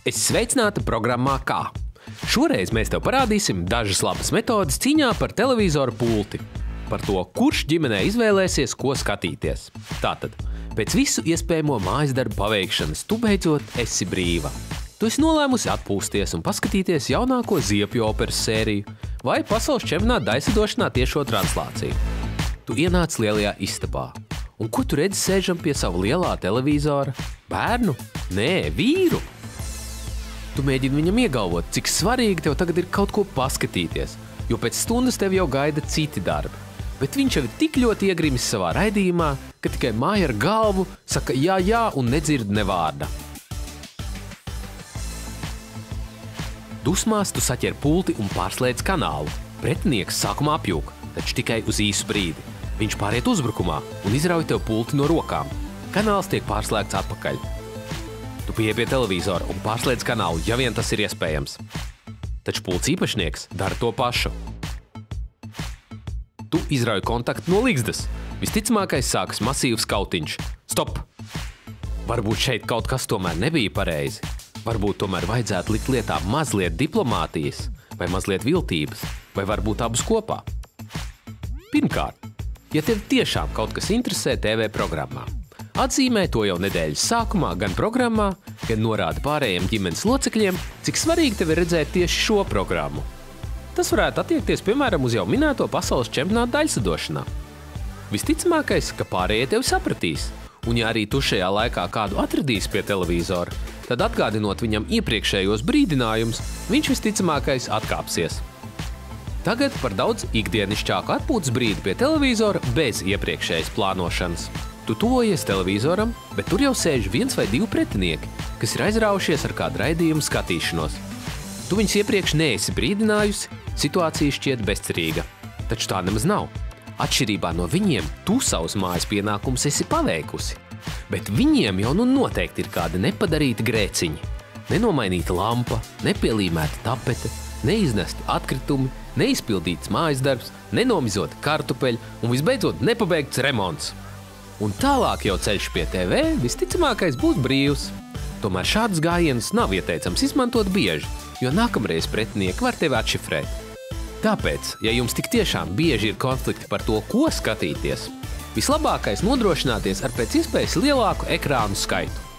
Esi sveicināta programmā Kā. Šoreiz mēs tev parādīsim dažas labas metodes cīņā par televizoru pulti. Par to, kurš ģimenē izvēlēsies, ko skatīties. Tātad, pēc visu iespējamo mājas darbu paveikšanas, tu beidzot esi brīva. Tu esi nolēmusi atpūsties un paskatīties jaunāko Ziepju operas sēriju vai pasaules čempionāta daļsadošanā tiešo translāciju. Tu ienāc lielajā istabā. Un ko tu redzi sēžam pie sava lielā televizora? Bērnu? Nē, vīru! Tu mēģini viņam iegalvot, cik svarīgi tev tagad ir kaut ko paskatīties, jo pēc stundas tev jau gaida citi darbi. Bet viņš jau ir tik ļoti iegrimis savā raidījumā, ka tikai māja ar galvu saka jā un nedzird ne vārda. Dusmās tu saķer pulti un pārslēdz kanālu. Pretinieks sākumā apjūk, taču tikai uz īsu brīdi. Viņš pāriet uzbrukumā un izrauj tev pulti no rokām. Kanāls tiek pārslēgts atpakaļ. Tu pieeji pie televizora un pārslēdz kanālu, ja vien tas ir iespējams. Taču pults īpašnieks dara to pašu. Tu izrauj kontaktu no ligzdas. Visticamākais sākas masīvs kautiņš. Stop! Varbūt šeit kaut kas tomēr nebija pareizi. Varbūt tomēr vajadzētu likt lietā mazliet diplomātijas, vai mazliet viltības, vai varbūt abus kopā. Pirmkārt, ja tev tiešām kaut kas interesē TV programmā, atzīmē to jau nedēļas sākumā gan programmā, gan norāda pārējiem ģimenes locekļiem, cik svarīgi tev ir redzēt tieši šo programmu. Tas varētu attiekties, piemēram, uz jau minēto pasaules čempionāta daļsadošanā. Visticamākais, ka pārējie tevi sapratīs, un ja arī tu šajā laikā kādu atradīsi pie televizora, tad atgādinot viņam iepriekšējos brīdinājumus, viņš visticamākais atkāpsies. Tagad par daudz ikdienišķāku atpūtas brīdi pie televizora bez iepriekšējas plānošanas. Tu tuvojies televizoram, bet tur jau sēž viens vai divi pretinieki, kas ir aizraujušies ar kādu raidījumu skatīšanos. Tu viņus iepriekš neesi brīdinājusi, situācija šķiet bezcerīga. Taču tā nemaz nav. Atšķirībā no viņiem, tu savus mājas pienākumus esi paveikusi. Bet viņiem jau nu noteikti ir kādi nepadarīti grēciņi. Nenomainīta lampa, nepielīmēta tapete, neiznesti atkritumi, neizpildīts mājas darbs, nenomizota kartupeļi un visbeidzot nepabeigts remonts. Un tālāk jau ceļš pie TV visticamākais būs brīvs. Tomēr šādus gājienus nav ieteicams izmantot bieži, jo nākamreiz pretinieki var tevi atšifrēt. Tāpēc, ja jums tik tiešām bieži ir konflikti par to, ko skatīties, vislabākais nodrošināties ar pēc iespējas lielāku ekrānu skaitu.